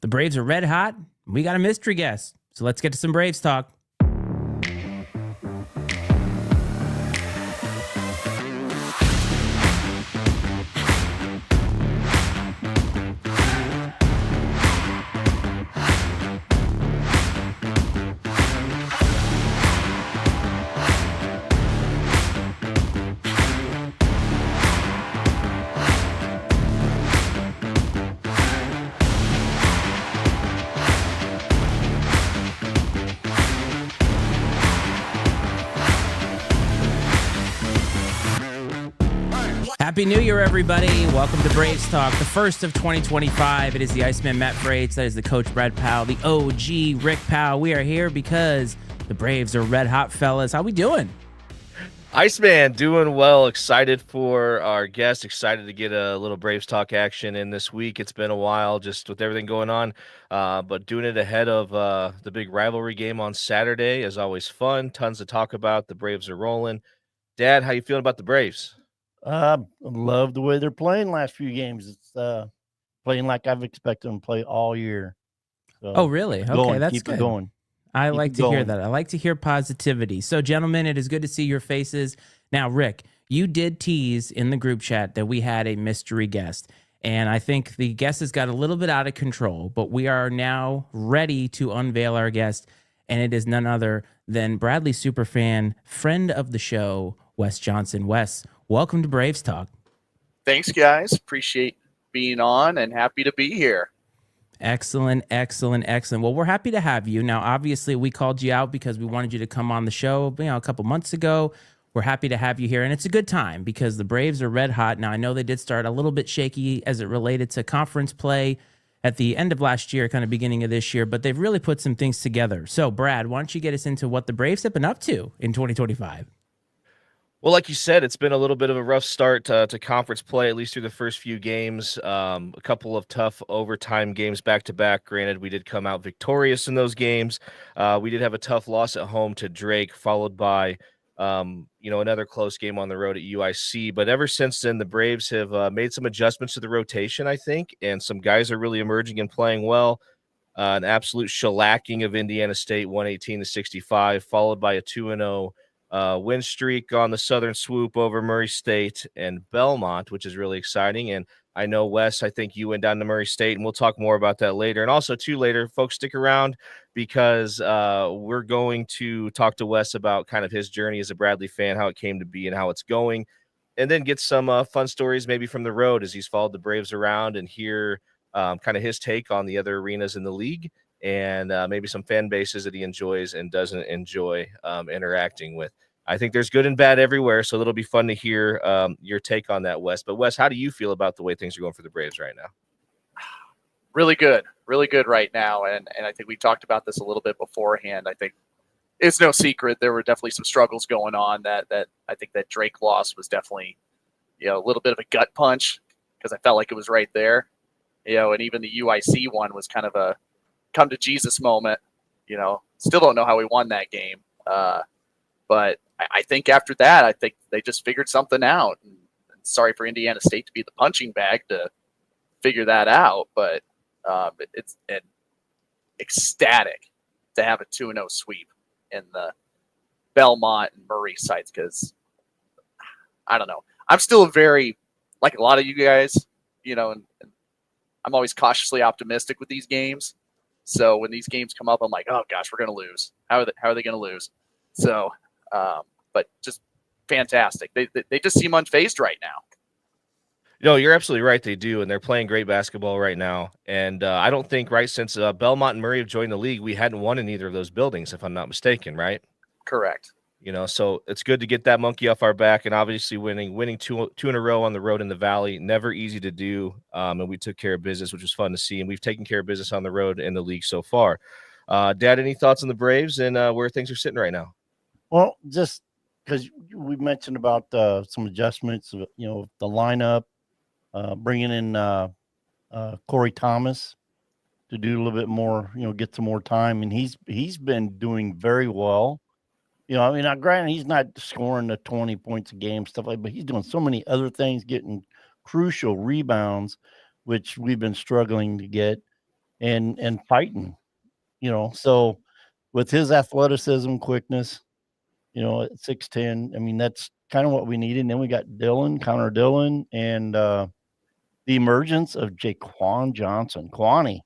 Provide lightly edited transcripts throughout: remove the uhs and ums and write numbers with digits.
The Braves are red hot. We got a mystery guest. So let's get to some Braves talk. Happy New Year, everybody. Welcome to Braves Talk, the first of 2025. It is the Iceman, Matt Frates. That is the coach, Brad Powell, the OG, Rick Powell. We are here because the Braves are red hot, fellas. How we doing? Iceman, doing well. Excited for our guest. Excited to get a little Braves Talk action in this week. It's been a while just with everything going on, but doing it ahead of the big rivalry game on Saturday is always fun. Tons to talk about. The Braves are rolling. Dad, how you feeling about the Braves? Love the way they're playing last few games. It's playing like I've expected them to play all year. So Oh, really? Okay, that's keep good. it going. I like to hear that. I like to hear positivity. So, gentlemen, it is good to see your faces. Now, Rick, you did tease in the group chat that we had a mystery guest, and I think the guest has got a little bit out of control, but we are now ready to unveil our guest, and it is none other than Bradley superfan, friend of the show, Wes Johnson. Wes, welcome to Braves Talk. Thanks, guys. Appreciate being on and happy to be here. Excellent. Well, we're happy to have you. Now, obviously, we called you out because we wanted you to come on the show, a couple months ago. We're happy to have you here, and it's a good time because the Braves are red hot. Now, I know they did start a little bit shaky as it related to conference play at the end of last year, kind of beginning of this year, but they've really put some things together. So, Brad, why don't you get us into what the Braves have been up to in 2025? Well, like you said, it's been a little bit of a rough start to conference play, at least through the first few games. A couple of tough overtime games back to back. Granted, we did come out victorious in those games. We did have a tough loss at home to Drake, followed by another close game on the road at UIC. But ever since then, the Braves have made some adjustments to the rotation, I think, and some guys are really emerging and playing well. An absolute shellacking of Indiana State, 118-65, followed by a 2-0 win streak on the Southern swoop over Murray State and Belmont, which is really exciting. And I know, Wes, I think you went down to Murray State, and we'll talk more about that later. And also, too, later, folks, stick around because we're going to talk to Wes about kind of his journey as a Bradley fan, how it came to be and how it's going, and then get some fun stories maybe from the road as he's followed the Braves around and hear kind of his take on the other arenas in the league and maybe some fan bases that he enjoys and doesn't enjoy interacting with. I think there's good and bad everywhere, so it'll be fun to hear your take on that, Wes. But, Wes, how do you feel about the way things are going for the Braves right now? Really good right now. And I think we talked about this a little bit beforehand. I think it's no secret there were definitely some struggles going on that I think that Drake loss was definitely, a little bit of a gut punch because I felt like it was right there. And even the UIC one was kind of a come to Jesus moment. Still don't know how we won that game. But I think after that, I think they just figured something out. And sorry for Indiana State to be the punching bag to figure that out, but it's ecstatic to have a 2-0 sweep in the Belmont and Murray sites because, I don't know. I'm still like a lot of you guys, and I'm always cautiously optimistic with these games. So when these games come up, I'm like, oh, gosh, we're going to lose. How are they going to lose? So, but just fantastic. They just seem unfazed right now. No, you're absolutely right. They do, and they're playing great basketball right now. And I don't think, since Belmont and Murray have joined the league, we hadn't won in either of those buildings, if I'm not mistaken, right? Correct. So it's good to get that monkey off our back, and obviously winning two in a row on the road in the Valley, never easy to do. And we took care of business, which was fun to see, and we've taken care of business on the road in the league so far. Dad, any thoughts on the Braves and where things are sitting right now? Well, just because we mentioned about some adjustments, the lineup, bringing in Corey Thomas to do a little bit more, get some more time, and he's been doing very well. Granted, he's not scoring the 20 points a game, stuff like, but he's doing so many other things, getting crucial rebounds, which we've been struggling to get. and fighting, So with his athleticism, quickness, at 6'10", I mean, that's kind of what we needed. And then we got Connor Dillon, and the emergence of Jaquan Johnson. Kwani,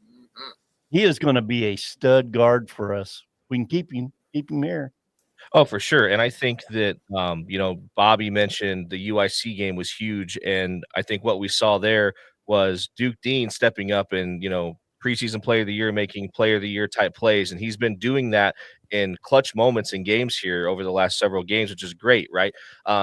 Mhm. he is going to be a stud guard for us. We can keep him here. Oh, for sure. And I think that, Bobby mentioned the UIC game was huge. And I think what we saw there was Duke Dean stepping up and, preseason player of the year, making player of the year type plays. And he's been doing that in clutch moments in games here over the last several games, which is great, right?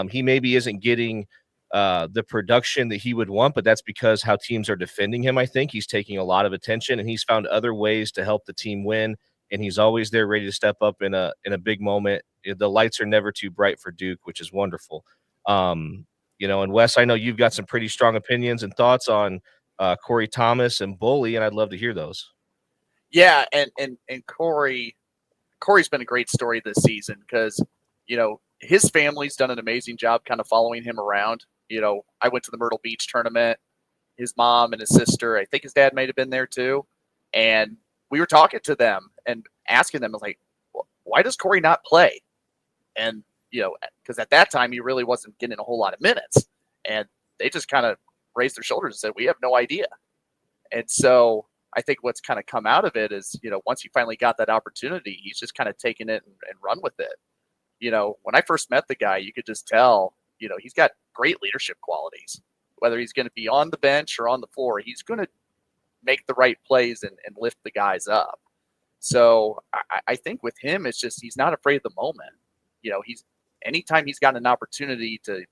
He maybe isn't getting the production that he would want, but that's because how teams are defending him. I think he's taking a lot of attention and he's found other ways to help the team win. And he's always there ready to step up in a big moment. The lights are never too bright for Duke, which is wonderful. And Wes, I know you've got some pretty strong opinions and thoughts on Corey Thomas and Bully, and I'd love to hear those. Yeah, and Corey's been a great story this season because his family's done an amazing job kind of following him around. I went to the Myrtle Beach tournament. His mom and his sister, I think his dad might have been there too, and we were talking to them and asking them, like, why does Corey not play? And, because at that time he really wasn't getting a whole lot of minutes. And they just kind of raised their shoulders and said, we have no idea. And so I think what's kind of come out of it is, once he finally got that opportunity, he's just kind of taken it and run with it. When I first met the guy, you could just tell, he's got great leadership qualities. Whether he's going to be on the bench or on the floor, he's going to make the right plays and lift the guys up. So I think with him, it's just he's not afraid of the moment. Anytime he's got an opportunity to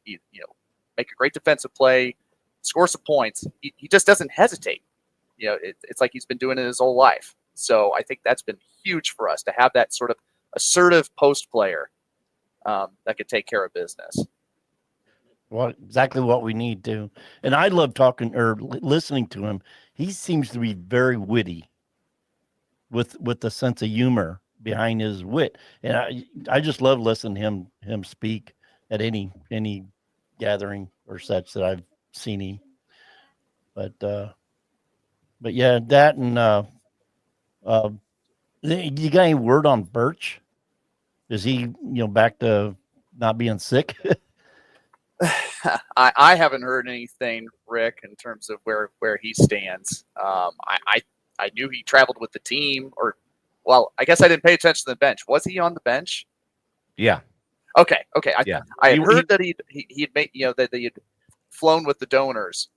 make a great defensive play, score some points, he just doesn't hesitate. It's like he's been doing it his whole life. So I think that's been huge for us to have that sort of assertive post player that could take care of business. Well, exactly what we need to. And I love talking or listening to him. He seems to be very witty with a sense of humor behind his wit. And I just love listening to him speak at any gathering or such that I've seen him. But yeah, that and you got any word on Birch? Is he, back to not being sick? I haven't heard anything, Rick, in terms of where he stands. I knew he traveled with the team, well, I guess I didn't pay attention to the bench. Was he on the bench? Yeah. Okay. I heard that he'd made that he had flown with the donors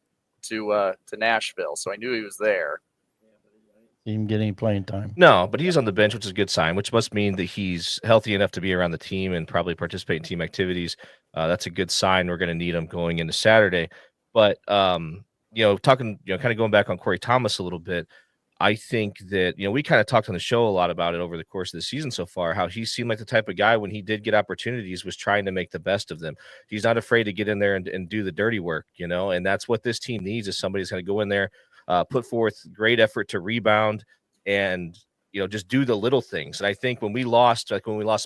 to Nashville, so I knew he was there. He didn't get any playing time. No, but he's on the bench, which is a good sign, which must mean that he's healthy enough to be around the team and probably participate in team activities. That's a good sign. We're going to need him going into Saturday. But, talking, kind of going back on Corey Thomas a little bit, I think that, we kind of talked on the show a lot about it over the course of the season so far, how he seemed like the type of guy when he did get opportunities was trying to make the best of them. He's not afraid to get in there and do the dirty work, and that's what this team needs is somebody's going to go in there, put forth great effort to rebound and, just do the little things. And I think when we lost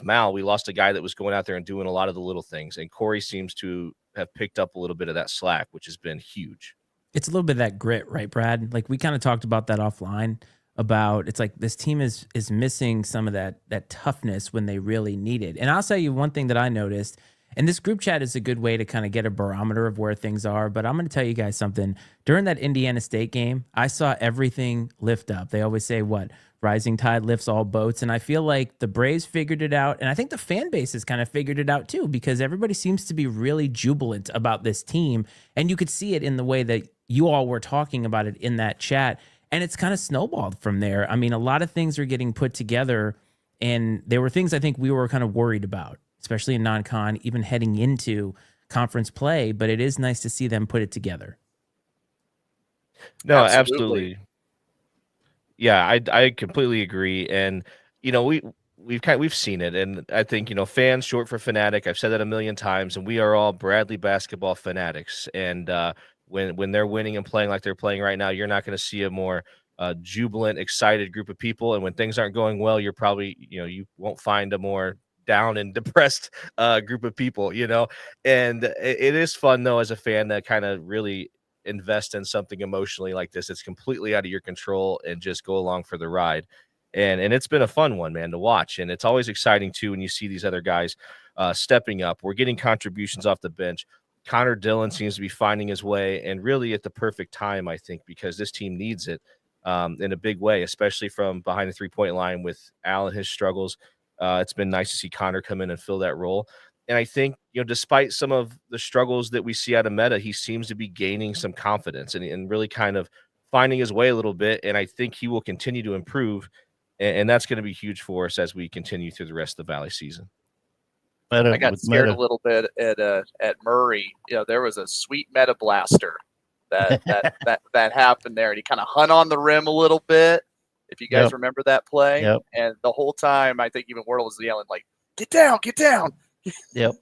Mal, we lost a guy that was going out there and doing a lot of the little things. And Corey seems to have picked up a little bit of that slack, which has been huge. It's a little bit of that grit, right, Brad? Like we kind of talked about that offline about it's like this team is missing some of that toughness when they really need it. And I'll tell you one thing that I noticed, and this group chat is a good way to kind of get a barometer of where things are, but I'm going to tell you guys something. During that Indiana State game, I saw everything lift up. They always say what? Rising tide lifts all boats. And I feel like the Braves figured it out. And I think the fan base has kind of figured it out too, because everybody seems to be really jubilant about this team. And you could see it in the way that you all were talking about it in that chat. And it's kind of snowballed from there. I mean, a lot of things are getting put together. And there were things I think we were kind of worried about, especially in non-con, even heading into conference play. But it is nice to see them put it together. No, absolutely. Yeah, I completely agree. And, we've seen it. And I think, fans short for fanatic. I've said that a million times, and we are all Bradley basketball fanatics. And when they're winning and playing like they're playing right now, you're not going to see a more jubilant, excited group of people. And when things aren't going well, you're probably, you won't find a more down and depressed group of people, and it is fun though, as a fan, to kind of really invest in something emotionally like this. It's completely out of your control and just go along for the ride. And it's been a fun one, man, to watch. And it's always exciting too when you see these other guys stepping up. We're getting contributions off the bench. Connor Dillon seems to be finding his way, and really at the perfect time, I think, because this team needs it in a big way, especially from behind the 3-point line with Al and his struggles. It's been nice to see Connor come in and fill that role. And I think, despite some of the struggles that we see out of Meta, he seems to be gaining some confidence and really kind of finding his way a little bit. And I think he will continue to improve. And that's going to be huge for us as we continue through the rest of the Valley season. Meta, I got scared a little bit at Murray. There was a sweet Meta blaster that happened there, and he kind of hung on the rim a little bit. If you guys remember that play, and the whole time I think even Wardle was yelling like, "Get down, get down!" Yep.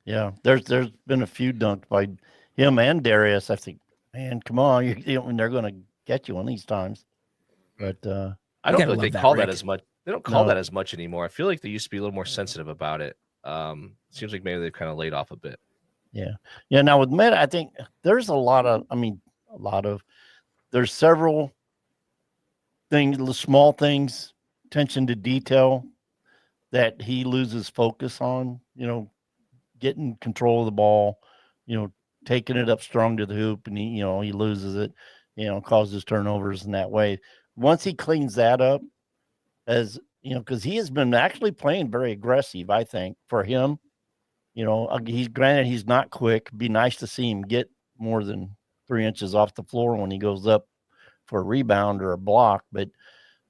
Yeah, there's been a few dunked by him and Darius. I think, man, come on, they're going to get you one of these times. But I don't think they call that as much. They don't call No. that as much anymore. I feel like they used to be a little more sensitive about it. Seems like maybe they've kind of laid off a bit. Yeah. Now with Meta, I think there's there's several things, small things, attention to detail that he loses focus on, getting control of the ball, taking it up strong to the hoop, and he loses it, causes turnovers in that way. Once he cleans that up, as because he has been actually playing very aggressive, I think, for him. He's not quick. It'd be nice to see him get more than 3 inches off the floor when he goes up for a rebound or a block. But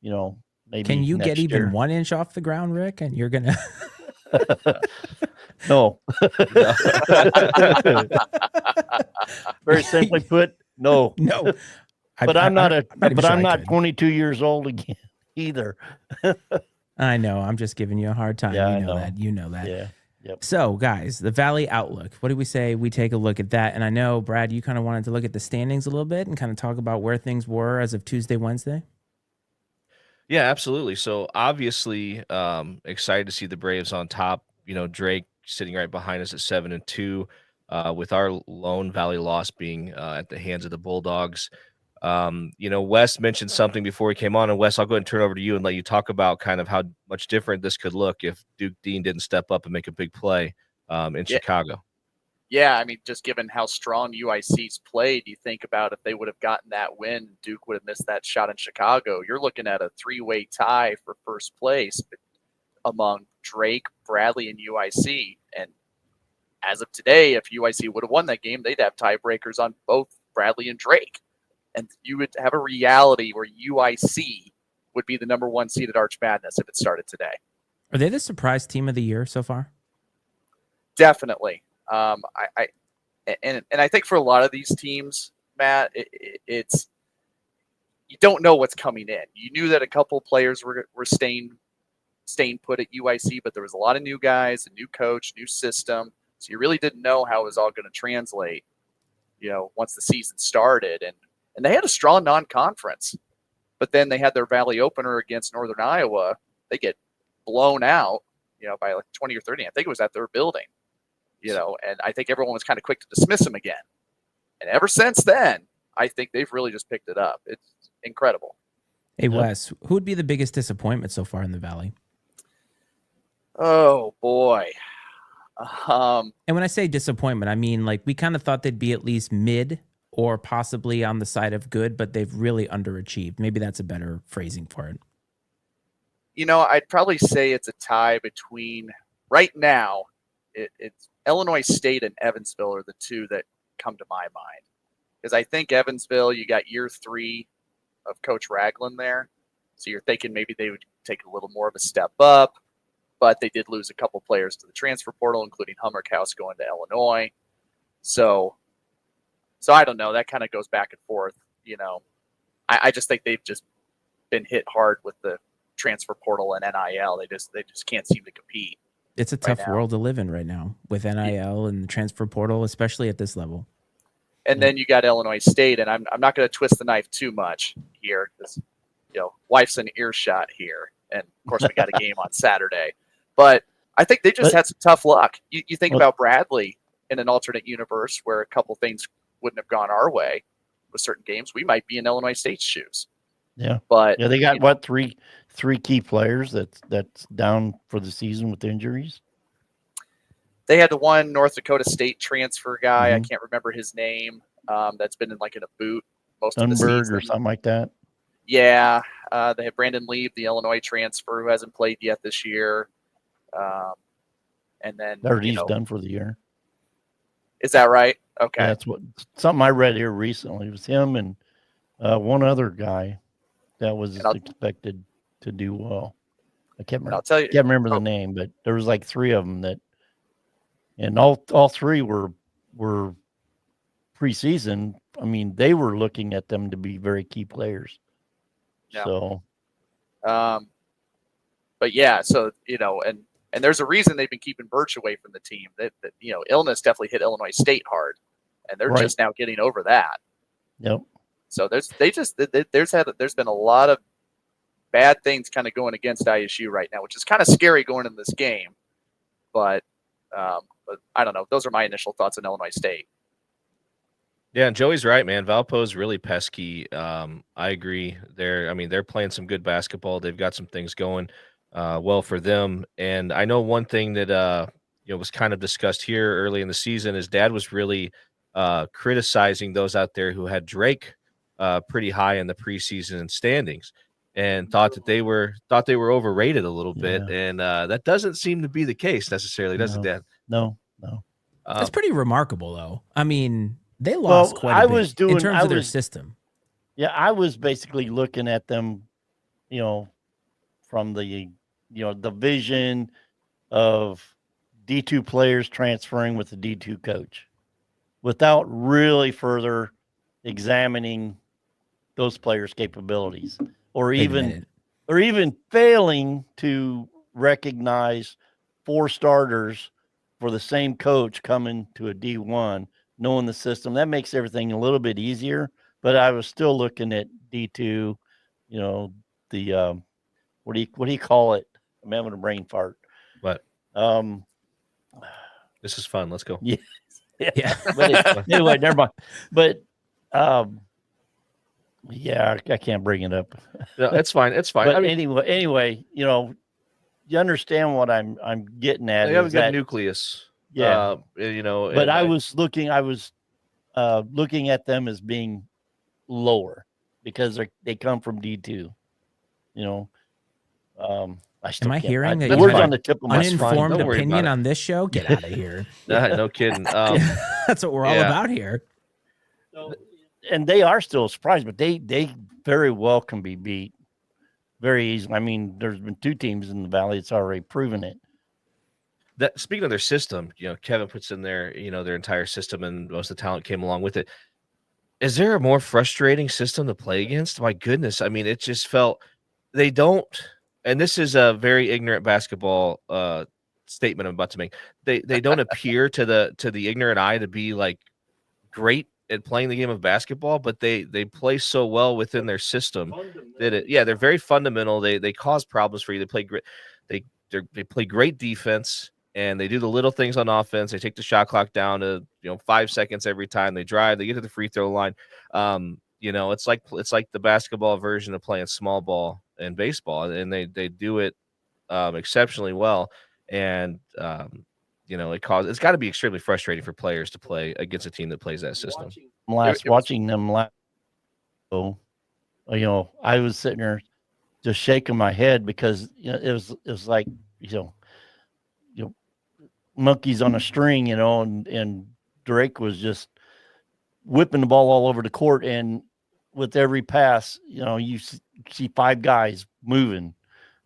maybe Can you get even year. 1 inch off the ground, Rick? And you're gonna No. Very simply put, no. no. But I'm not even sure I not could. 22 years old again either. I know. I'm just giving you a hard time. Yeah, I you know know. that. You know that. Yeah. Yep. So, guys, the Valley Outlook. What do we say? We take a look at that. And I know, Brad, you kind of wanted to look at the standings a little bit and kind of talk about where things were as of Tuesday, Wednesday. Yeah, absolutely. So obviously, excited to see the Braves on top. Drake sitting right behind us at 7-2, with our lone Valley loss being at the hands of the Bulldogs. Wes mentioned something before he came on, and Wes, I'll go ahead and turn it over to you and let you talk about kind of how much different this could look if Duke Dean didn't step up and make a big play in Chicago. Yeah, I mean, just given how strong UIC's played, you think about if they would have gotten that win, Duke would have missed that shot in Chicago. You're looking at a 3-way tie for first place among Drake, Bradley, and UIC. And as of today, if UIC would have won that game, they'd have tiebreakers on both Bradley and Drake. And you would have a reality where UIC would be the number 1 seed at Arch Madness if it started today. Are they the surprise team of the year so far? Definitely. I think for a lot of these teams, Matt, it's you don't know what's coming in. You knew that a couple players were staying put at UIC, but there was a lot of new guys, a new coach, new system. So you really didn't know how it was all going to translate, once the season started. And they had a strong non-conference, but then they had their Valley opener against Northern Iowa. They get blown out, by like 20 or 30. I think it was at their building, and I think everyone was kind of quick to dismiss them again. And ever since then, I think they've really just picked it up. It's incredible. Hey, Wes, who would be the biggest disappointment so far in the Valley? Oh, boy. And when I say disappointment, I mean like we kind of thought they'd be at least mid or possibly on the side of good, but they've really underachieved. Maybe that's a better phrasing for it. I'd probably say it's a tie between right now. It's Illinois State and Evansville are the two that come to my mind. Because I think Evansville, you got year 3 of Coach Ragland there. So you're thinking maybe they would take a little more of a step up. But they did lose a couple players to the transfer portal, including Hummerkaus going to Illinois. So I don't know. That kind of goes back and forth. I just think they've just been hit hard with the transfer portal and NIL. They just can't seem to compete. It's a tough world to live in right now with NIL and the transfer portal, especially at this level. And then you got Illinois State, and I'm not going to twist the knife too much here because wife's in earshot here, and of course we got a game on Saturday. But I think they just had some tough luck. You think about Bradley in an alternate universe where a couple things wouldn't have gone our way with certain games, we might be in Illinois State's shoes. Yeah. But Yeah, they got what, three key players that's down for the season with injuries. they had the one North Dakota State transfer guy. I Mhm. can't remember his name. That's been in a boot most of the Thunberg season. or something like that. Yeah. They have Brandon Lieb, the Illinois transfer, who hasn't played yet this year. And then He's done for the year. Is that right? Okay. Yeah, that's something I read here recently. It was him and one other guy that was expected to do well. I can't remember. I'll tell you. Can't remember the name, but there was like three of them and all three were preseason. I mean, they were looking at them to be very key players. Yeah. So, but yeah, so and there's a reason they've been keeping Birch away from the team. That illness definitely hit Illinois State hard, and they're just now getting over that. Yep. So there's been a lot of bad things kind of going against ISU right now, which is kind of scary going into this game. But I don't know. Those are my initial thoughts on Illinois State. Yeah, and Joey's right, man. Valpo's really pesky. I agree. They're playing some good basketball. They've got some things going well for them. And I know one thing that was kind of discussed here early in the season is Dad was really criticizing those out there who had Drake pretty high in the preseason standings and thought they were overrated a little bit. And that doesn't seem to be the case necessarily, does it, Dad? No. That's pretty remarkable, though. I mean, they lost quite a bit in terms of their system. Yeah, I was basically looking at them, from the vision of D2 players transferring with the D2 coach without really further examining those players' capabilities or even failing to recognize 4 starters for the same coach coming to a D1, knowing the system. That makes everything a little bit easier, but I was still looking at D2, the what do you call it? I'm having a brain fart. What? This is fun. Let's go. Yeah. But anyway, never mind. But yeah, I can't bring it up. No, it's fine. It's fine. But anyway, you understand what I'm getting at. They have a good nucleus. Yeah. But I was looking at them as being lower because they come from D2. Am I hearing the words on the tip of my uninformed opinion on this show? Get out of here. No kidding. That's what we're all about here. And they are still surprised, but they very well can be beat very easily. I mean, there's been 2 teams in the Valley that's already proven it. That speaking of their system, Kevin puts in their entire system, and most of the talent came along with it. Is there a more frustrating system to play against? My goodness, I mean, it just felt they don't. And this is a very ignorant basketball statement I'm about to make. They don't appear to the ignorant eye to be like great at playing the game of basketball, but they play so well within their system that they're very fundamental. They cause problems for you. They play great. They play great defense, and they do the little things on offense. They take the shot clock down to 5 seconds every time they drive. They get to the free throw line. It's like the basketball version of playing small ball in baseball, and they do it exceptionally well. And it's got to be extremely frustrating for players to play against a team that plays that system. Watching them last, I was sitting there just shaking my head because it was like monkeys on a string, and Drake was just whipping the ball all over the court, and with every pass, you see 5 guys moving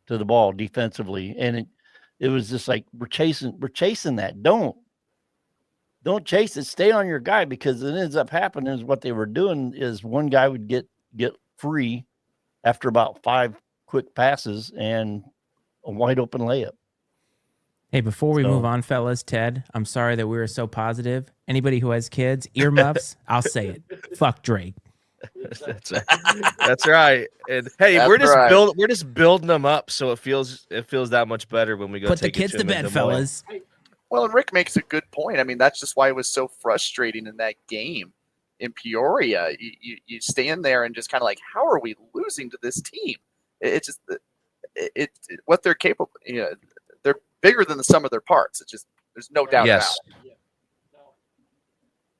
to the ball defensively, and it was just like we're chasing that. Don't chase it. Stay on your guy, because it ends up happening is what they were doing is one guy would get free after about 5 quick passes and a wide open layup. Hey, before we move on, fellas, Ted, I'm sorry that we were so positive. Anybody who has kids, earmuffs, I'll say it. Fuck Drake. That's right. And hey, we're just building them up so it feels that much better when we go. Put the kids to bed, fellas. Well, and Rick makes a good point. I mean, that's just why it was so frustrating in that game. in Peoria, you stand there and just kind of like, how are we losing to this team? It's just what they're capable. They're bigger than the sum of their parts. It's just there's no doubt about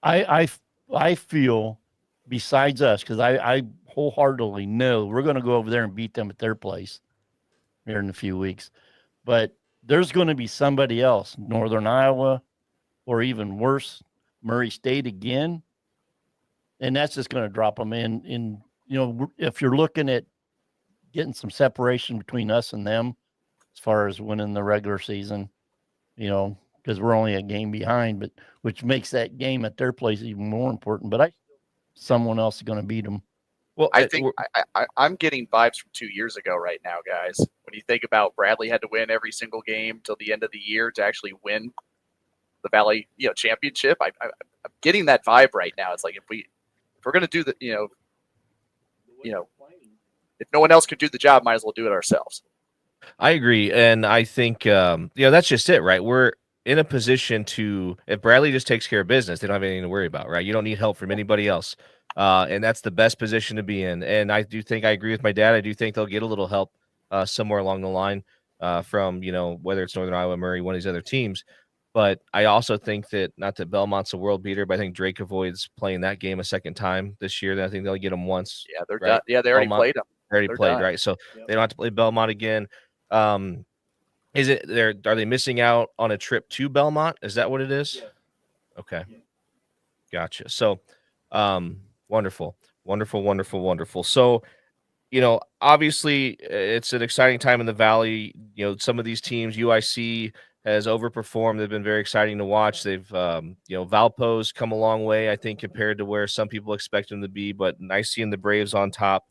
it. I feel, besides us, because I wholeheartedly know we're going to go over there and beat them at their place here in a few weeks. But there's going to be somebody else, Northern Iowa, or even worse, Murray State again. And that's just going to drop them in, if you're looking at getting some separation between us and them, as far as winning the regular season, because we're only a game behind, but which makes that game at their place even more important. But someone else is going to beat them. Well, I think I'm getting vibes from 2 years ago right now, guys. When you think about Bradley had to win every single game till the end of the year to actually win the Valley, championship. I'm getting that vibe right now. It's like if we're going to do the, if no one else could do the job, might as well do it ourselves. I agree, and I think that's just it, right? We're in a position to, if Bradley just takes care of business, they don't have anything to worry about, right? You don't need help from anybody else. And that's the best position to be in. And I do think I agree with my dad. I do think they'll get a little help somewhere along the line from, whether it's Northern Iowa, Murray, one of these other teams. But I also think that, not that Belmont's a world beater, but I think Drake avoids playing that game a second time this year. I think they'll get them once. Yeah, they're right? done. Yeah, they already Belmont, played them. They already They're played, done. right? So they don't have to play Belmont again. Are they missing out on a trip to Belmont? Is that what it is? Yeah. Okay. Yeah. Gotcha. So, wonderful. So, obviously it's an exciting time in the Valley. Some of these teams, UIC has overperformed. They've been very exciting to watch. They've, Valpo's come a long way, I think, compared to where some people expect them to be, but nice seeing the Braves on top.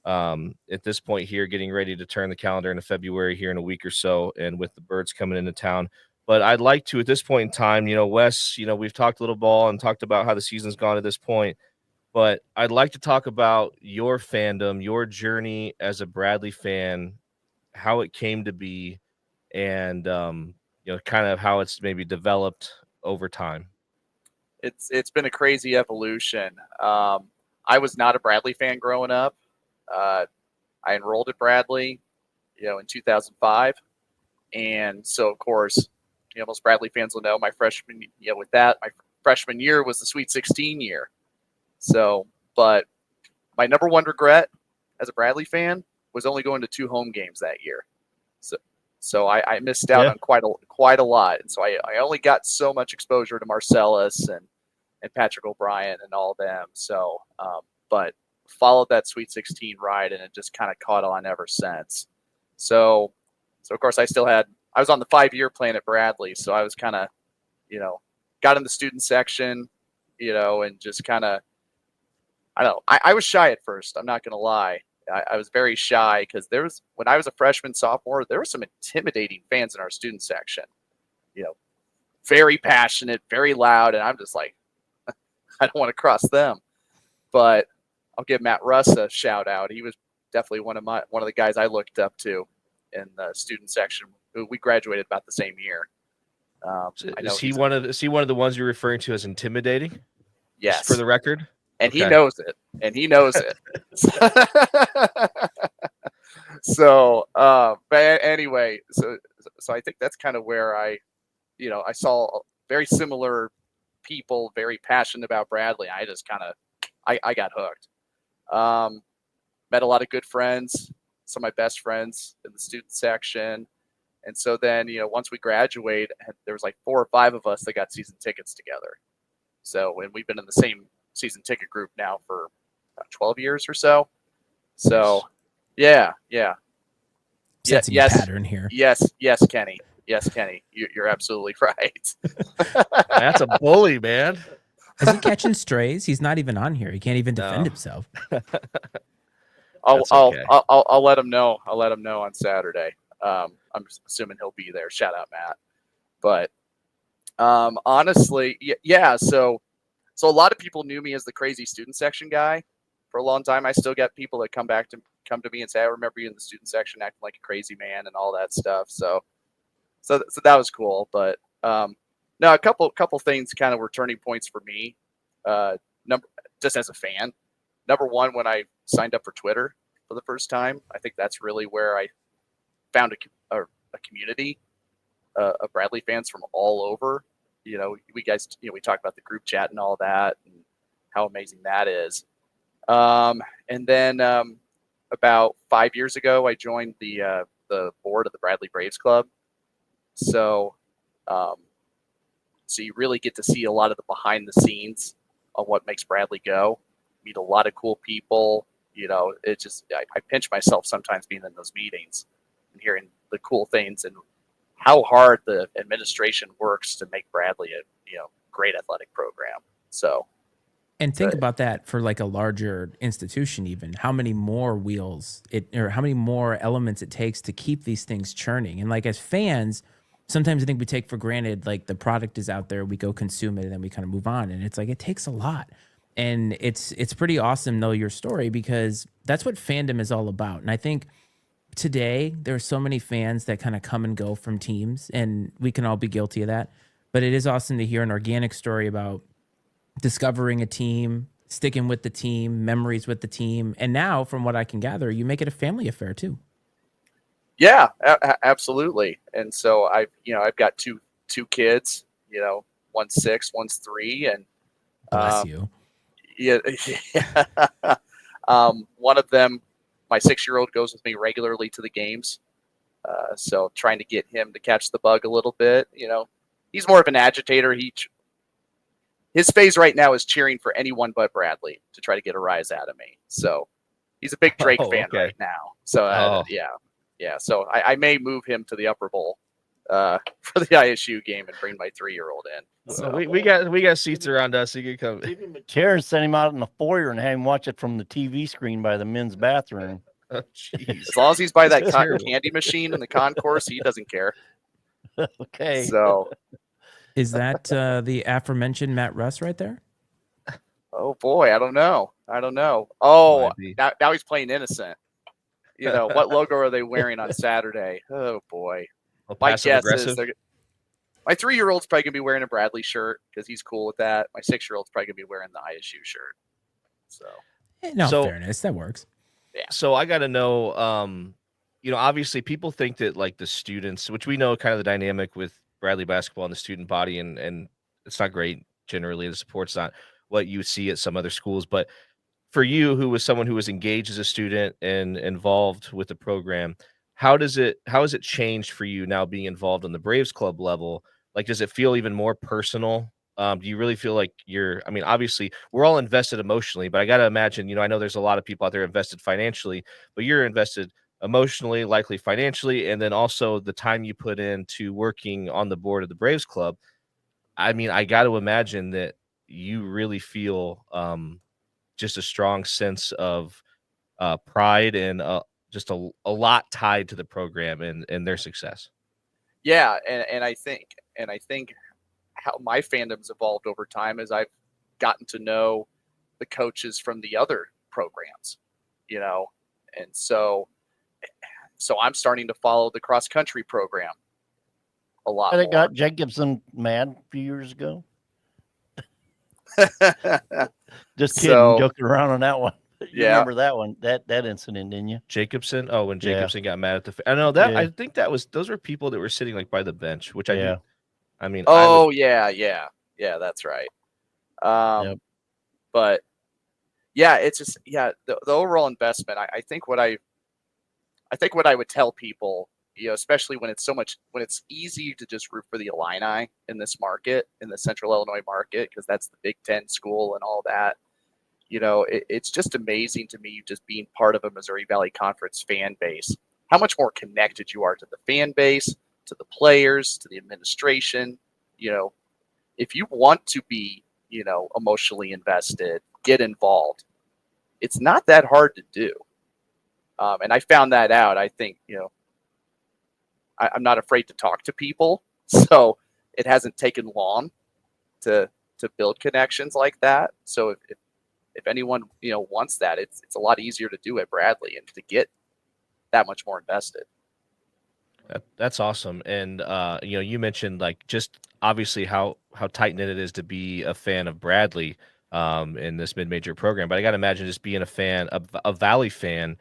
At this point here, getting ready to turn the calendar into February here in a week or so, and with the Birds coming into town. But I'd like to, at this point in time, Wes, we've talked a little ball and talked about how the season's gone at this point, but I'd like to talk about your fandom, your journey as a Bradley fan, how it came to be, and kind of how it's maybe developed over time. It's been a crazy evolution. I was not a Bradley fan growing up. I enrolled at Bradley, in 2005. And so, of course, most Bradley fans will know my freshman year was the Sweet 16 year. So, but my number one regret as a Bradley fan was only going to 2 home games that year. So I missed out on quite a lot. And so I only got so much exposure to Marcellus and Patrick O'Brien and all them. So, but followed that Sweet 16 ride, and it just kind of caught on ever since. So of course I was on the 5-year plan at Bradley. So I was kind of, got in the student section, and just kind of, I don't know. I was shy at first. I'm not going to lie. I was very shy because when I was a freshman, sophomore, there were some intimidating fans in our student section, very passionate, very loud. And I'm just like, I don't want to cross them, but I'll give Matt Russ a shout out. He was definitely one of the guys I looked up to in the student section. We graduated about the same year. Is he one of the ones you're referring to as intimidating? Yes. Just for the record. And okay. He knows it. So, but anyway, so I think that's kind of where I saw very similar people, very passionate about Bradley. I just kind of, I got hooked. Met a lot of good friends, some of my best friends in the student section. And so then, once we graduated, there was like 4 or 5 of us that got season tickets together. So, and we've been in the same season ticket group now for about 12 years or so. So, yeah. Sensing a pattern here. Yes, Kenny. Yes, Kenny. You're absolutely right. That's a bully, man. Is he catching strays? He's not even on here. He can't even defend himself. I'll let him know. I'll let him know on Saturday. I'm assuming he'll be there. Shout out, Matt. But honestly, yeah. So a lot of people knew me as the crazy student section guy for a long time. I still get people that come to me and say, "I remember you in the student section acting like a crazy man" and all that stuff. So that was cool. But no, a couple things kind of were turning points for me. just as a fan. Number one, when I signed up for Twitter for the first time, I think that's really where I found a community of Bradley fans from all over. You know, we talk about the group chat and all that, and how amazing that is. And then about 5 years ago, I joined the board of the Bradley Braves Club. So, so you really get to see a lot of the behind the scenes of what makes Bradley go. Meet a lot of cool people. You know, it just I pinch myself sometimes being in those meetings and hearing the cool things and how hard the administration works to make Bradley a great athletic program. So. And think about that for like a larger institution, even how many more wheels or how many more elements it takes to keep these things churning. And like as fans, sometimes I think we take for granted, like the product is out there, we go consume it, and then we kind of move on. And it's like, it takes a lot. And it's pretty awesome to know your story, because that's what fandom is all about. And I think today there are so many fans that kind of come and go from teams, and we can all be guilty of that. But it is awesome to hear an organic story about discovering a team, sticking with the team, memories with the team. And now, from what I can gather, you make it a family affair too. Yeah, absolutely. And so I've got two kids, one's 6, one's 3. And bless you. Yeah. One of them, my 6-year-old, goes with me regularly to the games. So trying to get him to catch the bug a little bit, he's more of an agitator. His phase right now is cheering for anyone but Bradley to try to get a rise out of me. So he's a big Drake fan right now. So yeah. So I may move him to the upper bowl for the ISU game and bring my 3-year-old in. So we got seats around us. So you can come. Give him a chair and send him out in the foyer and have him watch it from the TV screen by the men's bathroom. Oh, jeez. As long as he's by that cotton candy machine in the concourse, he doesn't care. Okay. So is that the aforementioned Matt Russ right there? Oh boy, I don't know. Oh, now he's playing innocent. What logo are they wearing on Saturday? Oh boy. My guess is my 3-year-old's probably gonna be wearing a Bradley shirt because he's cool with that. My 6-year-old's probably gonna be wearing the ISU shirt. So fairness, that works. Yeah. So I got to know, obviously people think that like the students, which we know kind of the dynamic with Bradley basketball and the student body, and it's not great generally. The support's not what you see at some other schools, but for you, who was someone who was engaged as a student and involved with the program, how has it changed for you now being involved on the Braves Club level? Like, does it feel even more personal? Do you really feel like obviously we're all invested emotionally, but I got to imagine, I know there's a lot of people out there invested financially, but you're invested emotionally, likely financially, and then also the time you put into working on the board of the Braves Club. I mean, I got to imagine that you really feel just a strong sense of pride and just a lot tied to the program and their success. Yeah, and I think how my fandom's evolved over time is I've gotten to know the coaches from the other programs, and so I'm starting to follow the cross country program a lot. They got Jacobson mad a few years ago. Just kidding, joking around on that one. You remember that one, that incident, didn't you? Jacobson. Oh, when Jacobson got mad at the. I know that. Yeah. I think those were people that were sitting like by the bench, which I do. I mean. Oh yeah, that's right. But yeah, it's just the overall investment. I think what I would tell people, especially when it's easy to just root for the Illini in this market, in the Central Illinois market, because that's the Big Ten school and all that. It's just amazing to me, just being part of a Missouri Valley Conference fan base, how much more connected you are to the fan base, to the players, to the administration. If you want to be, emotionally invested, get involved. It's not that hard to do. And I found that out. I think, I'm not afraid to talk to people. So it hasn't taken long to build connections like that. So if anyone, wants that, it's a lot easier to do at Bradley and to get that much more invested. That's awesome. And, you mentioned like just obviously how tight knit it is to be a fan of Bradley. in this mid-major program. But I got to imagine just being a fan, a Valley fan,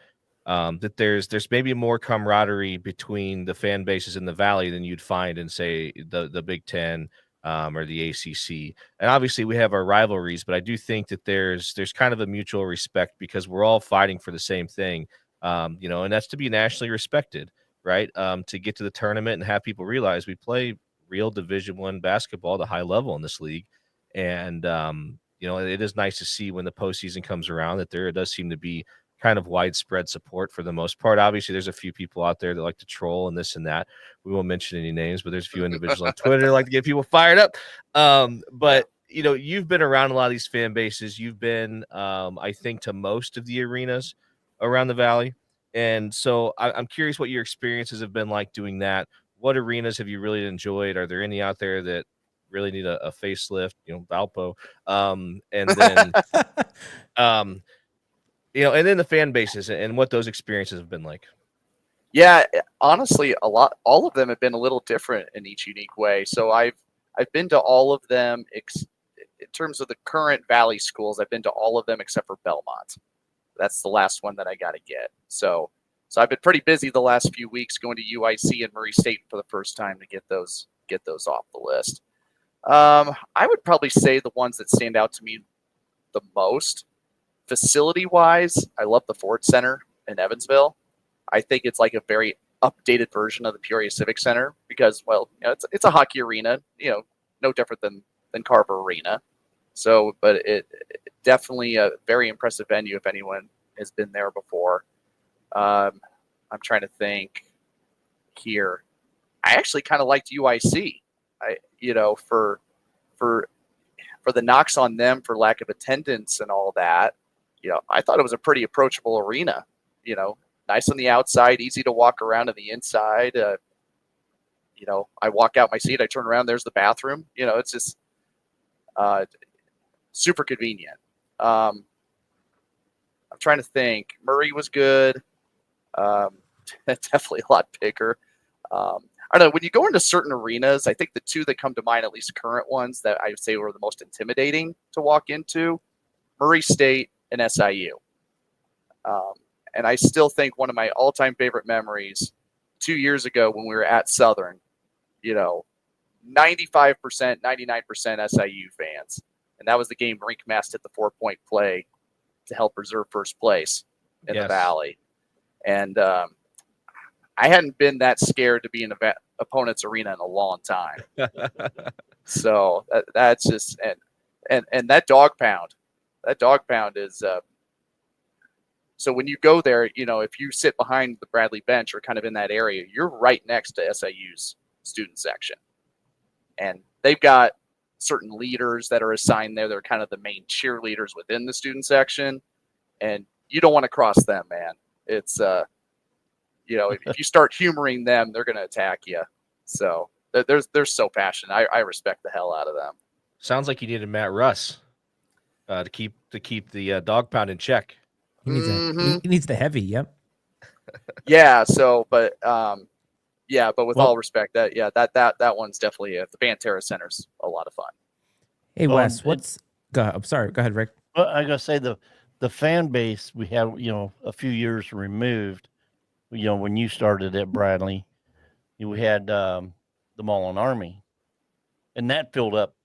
that there's maybe more camaraderie between the fan bases in the Valley than you'd find in, say, the Big Ten or the ACC. And obviously we have our rivalries, but I do think that there's kind of a mutual respect because we're all fighting for the same thing, and that's to be nationally respected, right? To get to the tournament and have people realize we play real Division I basketball at a high level in this league. And, it is nice to see when the postseason comes around that there does seem to be kind of widespread support for the most part. Obviously, there's a few people out there that like to troll and this and that. We won't mention any names, but there's a few individuals on Twitter that like to get people fired up. But you've been around a lot of these fan bases. You've been, I think, to most of the arenas around the Valley. And so I'm curious what your experiences have been like doing that. What arenas have you really enjoyed? Are there any out there that really need a facelift, Valpo? And then, and then the fan bases and what those experiences have been like. Yeah, honestly, all of them have been a little different in each unique way. So I've been to all of them in terms of the current Valley schools. I've been to all of them except for Belmont. That's the last one that I got to get. So I've been pretty busy the last few weeks going to UIC and Murray State for the first time to get those off the list. I would probably say the ones that stand out to me the most, facility-wise, I love the Ford Center in Evansville. I think it's like a very updated version of the Peoria Civic Center because, well, it's a hockey arena, no different than Carver Arena. So, but it definitely a very impressive venue if anyone has been there before. I'm trying to think here. I actually kind of liked UIC. For the knocks on them for lack of attendance and all that, I thought it was a pretty approachable arena. Nice on the outside, easy to walk around on the inside. I walk out my seat, I turn around, there's the bathroom. It's just super convenient. I'm trying to think. Murray was good. Definitely a lot bigger. I don't know. When you go into certain arenas, I think the two that come to mind, at least current ones that I would say were the most intimidating to walk into, Murray State and SIU. And I still think one of my all-time favorite memories 2 years ago when we were at Southern, 95%, 99% SIU fans. And that was the game Rink Mast hit the 4-point play to help reserve first place in the Valley. And I hadn't been that scared to be in an opponent's arena in a long time. So that's just and that dog pound is so when you go there, if you sit behind the Bradley bench or kind of in that area, you're right next to SIU's student section, and they've got certain leaders that are assigned there. They're kind of the main cheerleaders within the student section, and you don't want to cross them, man. It's if you start humoring them, they're going to attack you. So they're so passionate. I respect the hell out of them. Sounds like you needed Matt Russ to keep the dog pound in check. He needs the heavy. Yep. Yeah. So, but with all respect, that one's definitely the Banterra Center's a lot of fun. Hey Wes, go ahead. I'm sorry. Go ahead, Rick. Well, I gotta say the fan base we have, a few years removed. When you started at Bradley, we had the Mullen Army, and that filled up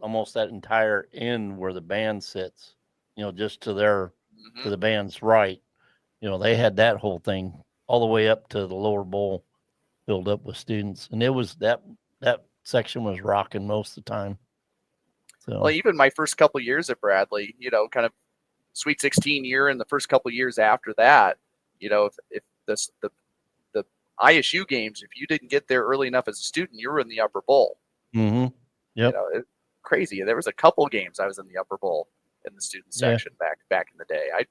almost that entire end where the band sits. Just to the band's right. They had that whole thing all the way up to the lower bowl filled up with students, and it was that section was rocking most of the time. So, well, even my first couple of years at Bradley, kind of Sweet 16 year, and the first couple of years after that, if the ISU games, if you didn't get there early enough as a student, you were in the upper bowl. Mm-hmm. Yep. It's crazy. There was a couple games I was in the upper bowl in the student section back in the day. I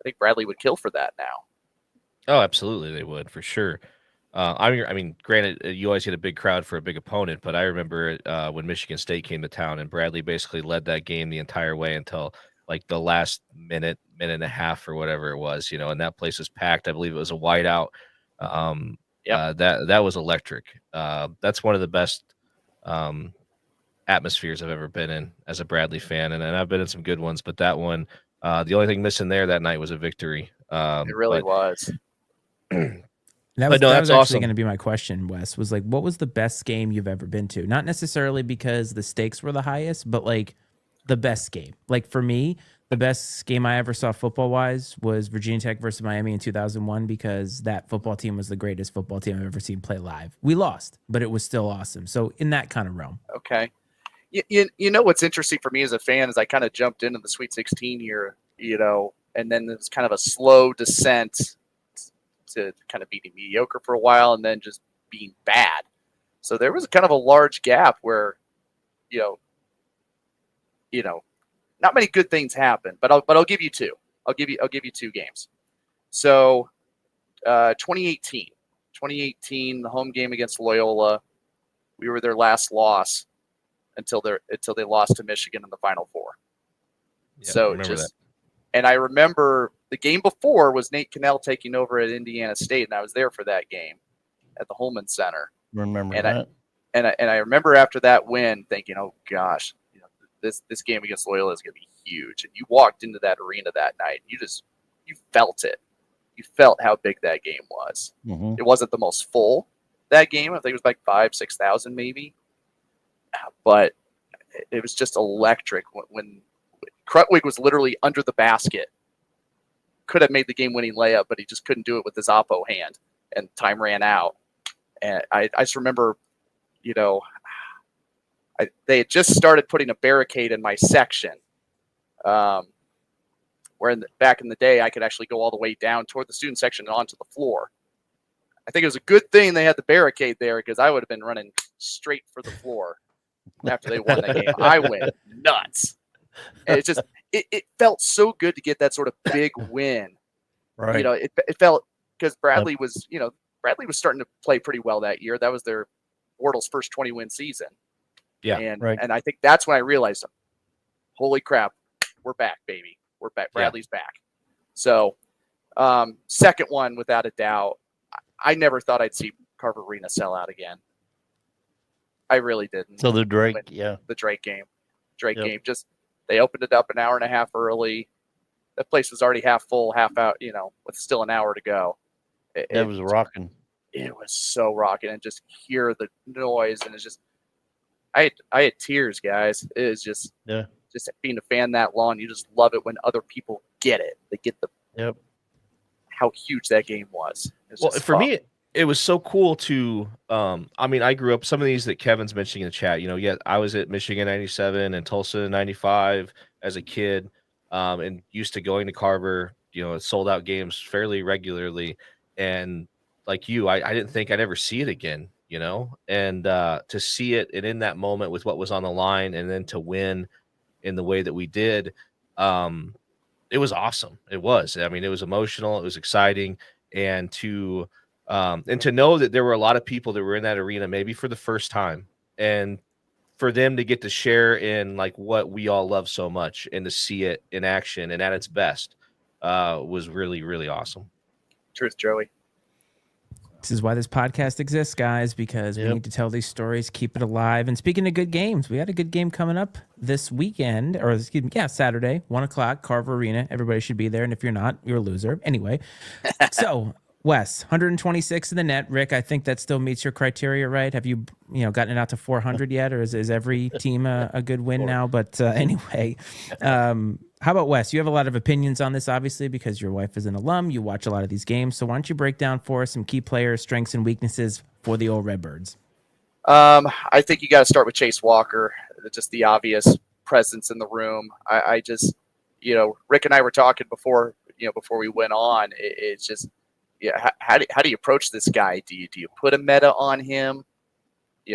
think Bradley would kill for that now. Oh, absolutely, they would for sure. I mean, granted, you always get a big crowd for a big opponent, but I remember when Michigan State came to town and Bradley basically led that game the entire way until like the last minute and a half or whatever it was, and that place was packed. I believe it was a whiteout. That was electric. That's one of the best atmospheres I've ever been in as a Bradley fan, and I've been in some good ones, but that one, the only thing missing there that night was a victory. It really was. That But was no, that that's was actually awesome. going to be my question, Wes. Was like, what was the best game you've ever been to? Not necessarily because the stakes were the highest, but like the best game. Like for me, the best game I ever saw football wise was Virginia Tech versus Miami in 2001 because that football team was the greatest football team I've ever seen play live. We lost, but it was still awesome. So in that kind of realm. Okay. You know what's interesting for me as a fan is I kind of jumped into the Sweet 16 here, and then it was kind of a slow descent to kind of being mediocre for a while and then just being bad. So there was kind of a large gap where, not many good things happen, but I'll give you two. I'll give you two games. So 2018, the home game against Loyola, we were their last loss until they lost to Michigan in the Final Four. Yeah, So and I remember the game before was Nate Cannell taking over at Indiana State, and I was there for that game at the Holman Center. Remember and that? I remember after that win thinking, oh gosh, this game against Loyola is going to be huge. And you walked into that arena that night, and you felt it. You felt how big that game was. Mm-hmm. It wasn't the most full that game. I think it was like 5,000-6,000 maybe. But it was just electric when Krutwig was literally under the basket. Could have made the game-winning layup, but he just couldn't do it with his oppo hand, and time ran out. And I just remember, they had just started putting a barricade in my section, where back in the day I could actually go all the way down toward the student section and onto the floor. I think it was a good thing they had the barricade there because I would have been running straight for the floor after they won that game. I went nuts. And it just it felt so good to get that sort of big win. Right. It felt because Bradley was starting to play pretty well that year. That was their Wardle's first 20-win season. Yeah. And I think that's when I realized, holy crap, we're back, baby. We're back. Bradley's back. So second one, without a doubt, I never thought I'd see Carver Arena sell out again. I really didn't. So the Drake, the Drake game. Game. Just they opened it up an hour and a half early. That place was already half full, half out, with still an hour to go. It was rocking. It was so rocking, and just hear the noise, and it's just I had tears, guys. It is just being a fan that long, you just love it when other people get it. They get how huge that game was. Well, for me, it was so cool to I grew up, some of these that Kevin's mentioning in the chat, I was at Michigan 97 and Tulsa 95 as a kid, and used to going to Carver, sold out games fairly regularly. And like you, I didn't think I'd ever see it again, and to see it and in that moment with what was on the line and then to win in the way that we did, it was awesome. It was. I mean, it was emotional. It was exciting. And to know that there were a lot of people that were in that arena, maybe for the first time, and for them to get to share in like what we all love so much and to see it in action and at its best, was really, really awesome. Truth, Joey. This is why this podcast exists, guys, because we need to tell these stories, keep it alive. And speaking of good games, we got a good game coming up this weekend, or Saturday, 1:00, Carver Arena. Everybody should be there. And if you're not, you're a loser. Anyway, so Wes, 126 in the net. Rick, I think that still meets your criteria, right? Have you gotten it out to 400 yet, or is every team a good win now? But anyway, how about Wes? You have a lot of opinions on this, obviously, because your wife is an alum. You watch a lot of these games. So why don't you break down for us some key players, strengths, and weaknesses for the old Redbirds? I think you got to start with Chase Walker, just the obvious presence in the room. I just, Rick and I were talking before we went on. It's just, how do you approach this guy? Do you put a meta on him,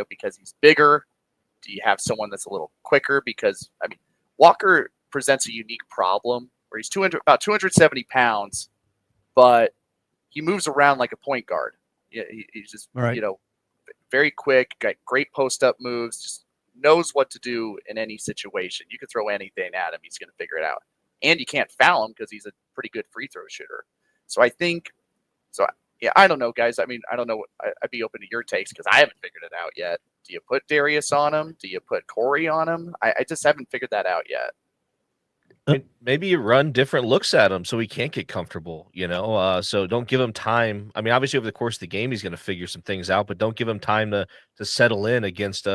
because he's bigger? Do you have someone that's a little quicker? Because Walker presents a unique problem where he's about 270 pounds, but he moves around like a point guard. He's just very quick, got great post up moves, just knows what to do in any situation. You could throw anything at him, he's going to figure it out, and you can't foul him because he's a pretty good free throw shooter. So I think. I don't know, guys. I don't know. I'd be open to your takes because I haven't figured it out yet. Do you put Darius on him? Do you put Corey on him? I just haven't figured that out yet. Maybe you run different looks at him so he can't get comfortable, so don't give him time. I mean, obviously over the course of the game, he's going to figure some things out, but don't give him time to settle in against,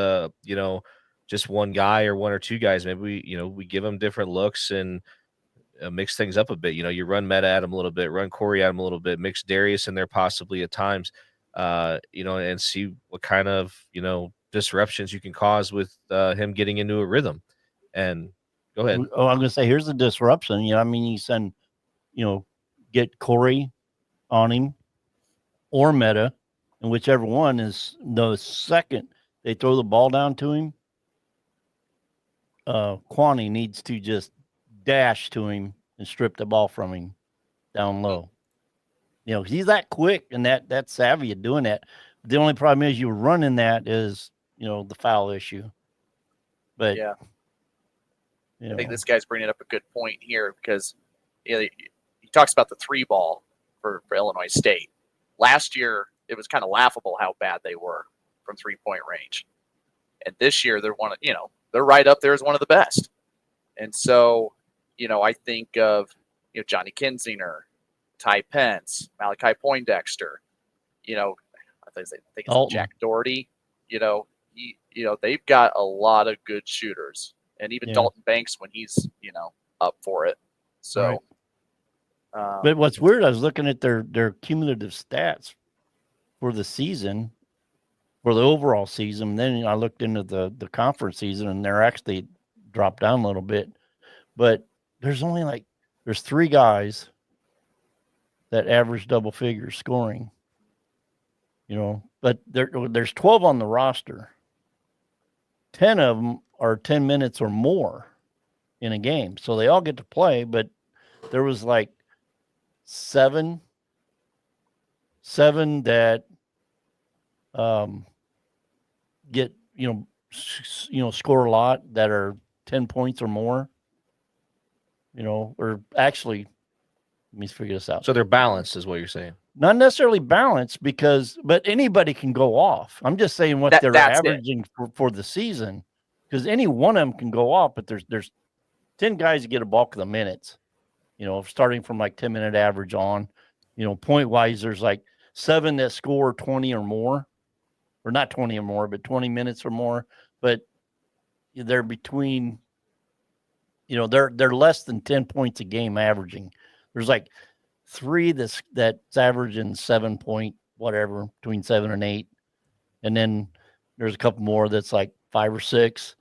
just one guy or one or two guys. Maybe we give him different looks and mix things up a bit. You run Meta at him a little bit, run Corey at him a little bit, mix Darius in there possibly at times, and see what kind of, disruptions you can cause with him getting into a rhythm. And go ahead. Oh, I'm going to say, here's the disruption. You send, get Corey on him or Meta, and whichever one is the second they throw the ball down to him, Kwani needs to just dash to him and strip the ball from him down low. He's that quick and that savvy at doing that. The only problem is you running that is, the foul issue. But yeah. I think this guy's bringing up a good point here because he talks about the 3-ball for Illinois State. Last year, it was kind of laughable how bad they were from 3-point range. And this year, they're they're right up there as one of the best. And so, I think of, Johnny Kinzinger, Ty Pence, Malachi Poindexter, I think it's Jack Doherty, they've got a lot of good shooters. And even Dalton Banks when he's, up for it. So, right. But what's weird, I was looking at their cumulative stats for the season, for the overall season. And then I looked into the conference season, and they're actually dropped down a little bit. But there's only there's 3 guys that average double figures scoring, but there's 12 on the roster. 10 of them are 10 minutes or more in a game. So they all get to play, but there was 7 that get, score a lot that are 10 points or more, or actually, let me figure this out. So they're balanced is what you're saying. Not necessarily balanced but anybody can go off. I'm just saying what they're averaging for the season, because any one of them can go off, but there's 10 guys that get a bulk of the minutes, starting from 10-minute average on, point wise, there's 7 that score 20 or more, or not 20 or more, but 20 minutes or more, but they're between, they're less than 10 points a game averaging. There's 3 that's averaging 7 point whatever, between 7 and 8, and then there's a couple more that's 5 or 6,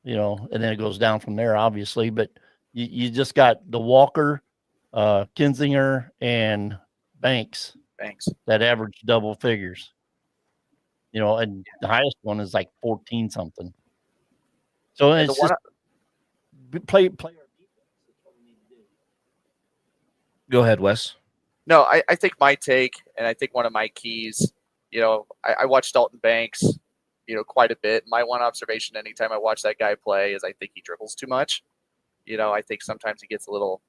and then it goes down from there, obviously. But you just got the Walker, Kinzinger, and Banks that average double figures, and the highest one is 14 something. So it's just play. Go ahead, Wes. No, I think my take, and I think one of my keys, I watched Dalton Banks, quite a bit. My one observation anytime I watch that guy play is I think he dribbles too much. I think sometimes he gets a little,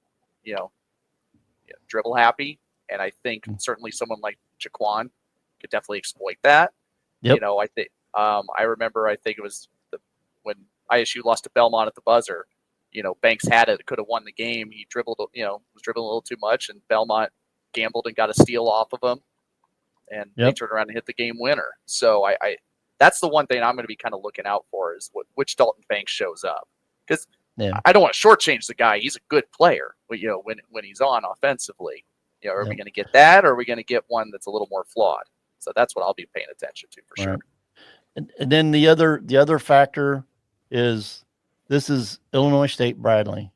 dribble happy. And I think certainly someone like Jaquan could definitely exploit that. Yep. I think I remember, I think it was when ISU lost to Belmont at the buzzer. Banks had it, could have won the game. He dribbled, was dribbling a little too much, and Belmont gambled and got a steal off of him, and they turned around and hit the game winner. So I that's the one thing I'm going to be kind of looking out for is which Dalton Banks shows up, because I don't want to shortchange the guy. He's a good player, but when he's on offensively, are we going to get that, or are we going to get one that's a little more flawed? So that's what I'll be paying attention to for sure. And then the other factor is, this is Illinois State Bradley.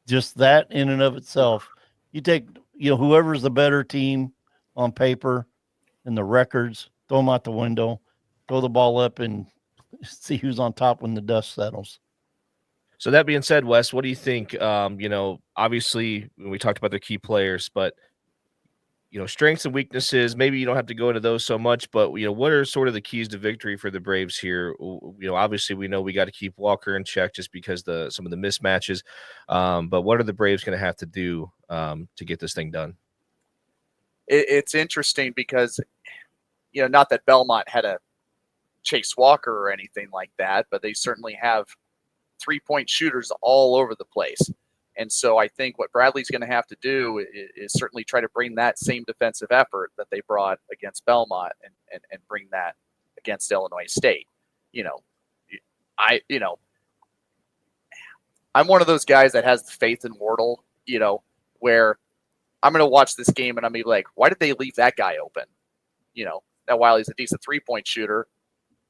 Just that in and of itself, you take, whoever's the better team on paper and the records, throw them out the window, throw the ball up and see who's on top when the dust settles. So that being said, Wes, what do you think? Obviously we talked about the key players, but strengths and weaknesses, maybe you don't have to go into those so much, but what are sort of the keys to victory for the Braves here? Obviously we know we got to keep Walker in check just because some of the mismatches. But what are the Braves going to have to do to get this thing done? It's interesting because, not that Belmont had a Chase Walker or anything like that, but they certainly have 3-point shooters all over the place. And so I think what Bradley's going to have to do is certainly try to bring that same defensive effort that they brought against Belmont and bring that against Illinois State. I'm one of those guys that has the faith in Wardle, where I'm going to watch this game and I'm going to be like, why did they leave that guy open? Now while he's a decent 3-point shooter,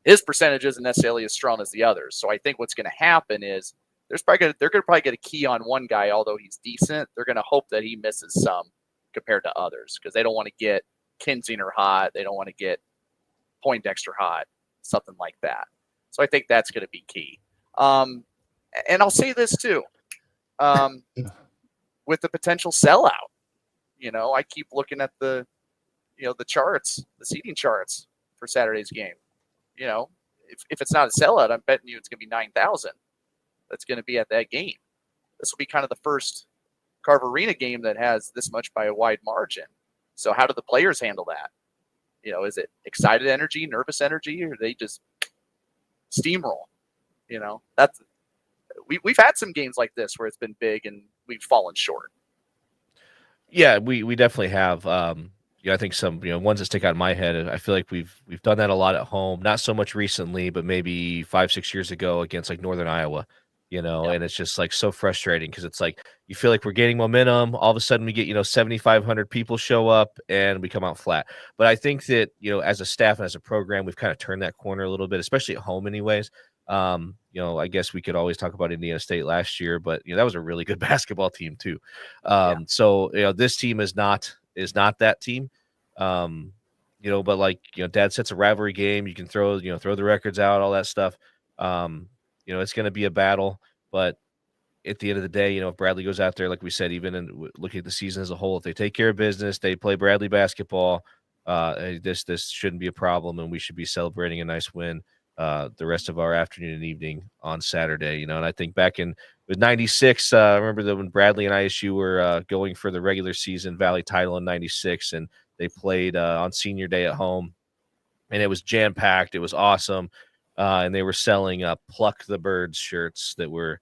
his percentage isn't necessarily as strong as the others. So I think what's going to happen is they're going to probably get a key on one guy, although he's decent. They're going to hope that he misses some compared to others because they don't want to get Kinzinger hot. They don't want to get Poindexter hot, something like that. So I think that's going to be key. And I'll say this too, with the potential sellout. I keep looking at the charts, the seating charts for Saturday's game. If it's not a sellout, I'm betting you it's going to be 9,000. That's going to be at that game. This will be kind of the first Carver Arena game that has this much by a wide margin. So how do the players handle that? Is it excited energy, nervous energy, or they just steamroll? We've had some games like this where it's been big and we've fallen short. Yeah, we definitely have. I think some ones that stick out in my head. I feel like we've done that a lot at home. Not so much recently, but maybe 5-6 years ago against like Northern Iowa. And it's just like so frustrating because it's like you feel like we're gaining momentum. All of a sudden we get 7,500 people show up and we come out flat. But I think that as a staff and as a program, we've kind of turned that corner a little bit, especially at home, anyways. I guess we could always talk about Indiana State last year, but that was a really good basketball team too. So this team is not that team. But like Dad sets a rivalry game. You can throw the records out, all that stuff. It's going to be a battle, but at the end of the day, if Bradley goes out there, like we said, even in looking at the season as a whole, if they take care of business, they play Bradley basketball. This shouldn't be a problem, and we should be celebrating a nice win the rest of our afternoon and evening on Saturday. And I think back with 96, I remember that when Bradley and ISU were going for the regular season Valley title in 96, and they played on senior day at home, and it was jam-packed. It was awesome. And they were selling Pluck the Birds shirts that were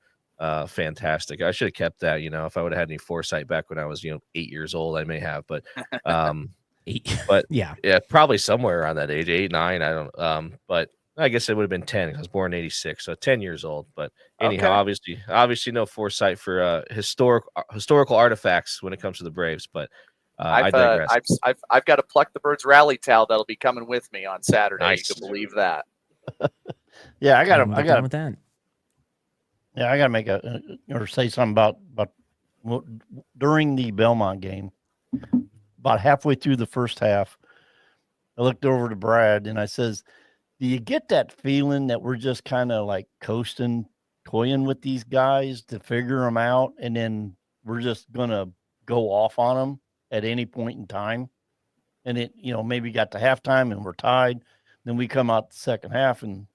fantastic. I should have kept that, if I would have had any foresight back when I was, 8 years old, I may have, but, 8. but yeah, probably somewhere around that age, 8, 9. I don't, but I guess it would have been 10. I was born in 86, so 10 years old. But anyhow, obviously no foresight for historical artifacts when it comes to the Braves. But I digress. I've got a Pluck the Birds rally towel that'll be coming with me on Saturday. Nice. You can believe that. Yeah, I got with that. Yeah, I got to make or say something about during the Belmont game. About halfway through the first half, I looked over to Brad and I says, "Do you get that feeling that we're just kind of like coasting, toying with these guys to figure them out, and then we're just gonna go off on them at any point in time?" And it, maybe got to halftime and we're tied. Then we come out the second half and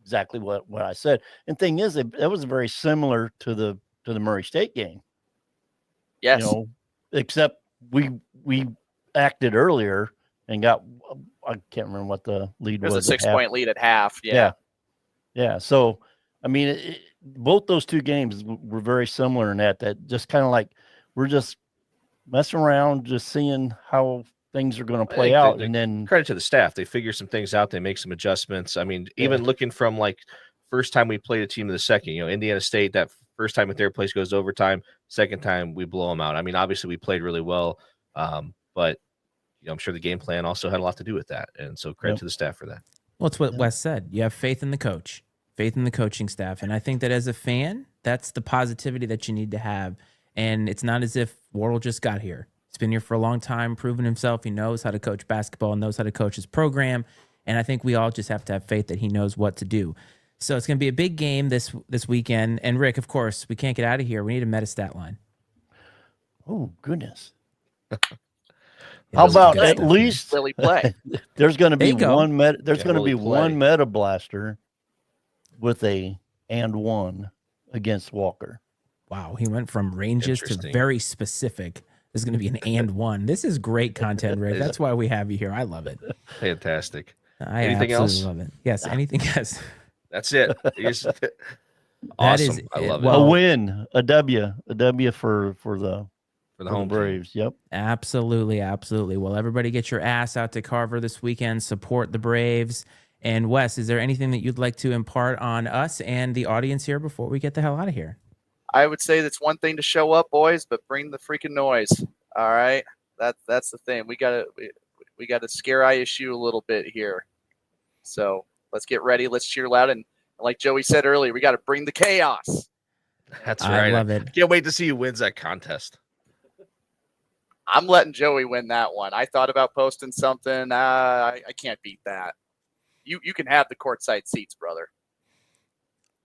exactly what I said. And thing is, that was very similar to the Murray State game. Yes. Except we acted earlier and got, I can't remember what the lead was. It was a 6-point lead at half. Yeah. So, I mean, both those two games were very similar in that just kind of like we're just messing around, just seeing how things are going to play out. And then credit to the staff. They figure some things out. They make some adjustments. I mean, even looking from like first time we played a team in the second, Indiana State, that first time at their place goes to overtime. Second time we blow them out. I mean, obviously we played really well. But I'm sure the game plan also had a lot to do with that. And so credit to the staff for that. Well, it's what Wes said. You have faith in the coach, faith in the coaching staff. And I think that as a fan, that's the positivity that you need to have. And it's not as if Wardle just got here. He's been here for a long time, proven himself. He knows how to coach basketball and knows how to coach his program. And I think we all just have to have faith that he knows what to do. So it's going to be a big game this weekend. And Rick, of course, we can't get out of here. We need a metastat line. Oh, goodness. How about at least really play? There's going to be one really one meta blaster with a and one against Walker. Wow, he went from ranges to very specific. There's going to be an and one. This is great content, Rick. That's why we have you here. I love it. Fantastic. I Anything absolutely else? love it. Yes, anything else. That's it. That Awesome. is I it. love Well, A win, a W for the for the home team. Braves. Yep. absolutely, absolutely. Well, everybody get your ass out to Carver this weekend. Support the Braves. And Wes, is there anything that you'd like to impart on us and the audience here before we get the hell out of here? I would say that's one thing to show up, boys, but bring the freaking noise. All right, that's the thing. We gotta scare ISU a little bit here. So let's get ready. Let's cheer loud, and like Joey said earlier, we got to bring the chaos. That's I right. love it. Can't wait to see who wins that contest. I'm letting Joey win that one. I thought about posting something. I can't beat that. You can have the courtside seats, brother.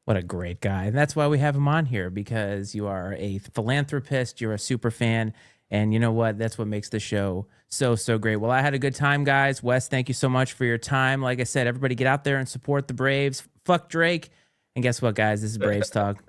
What a great guy. And that's why we have him on here, because you are a philanthropist, you're a super fan, and you know what? That's what makes the show so great. Well, I had a good time, guys. Wes, thank you so much for your time. Like I said, everybody get out there and support the Braves. Fuck Drake. And guess what, guys? This is Braves Talk.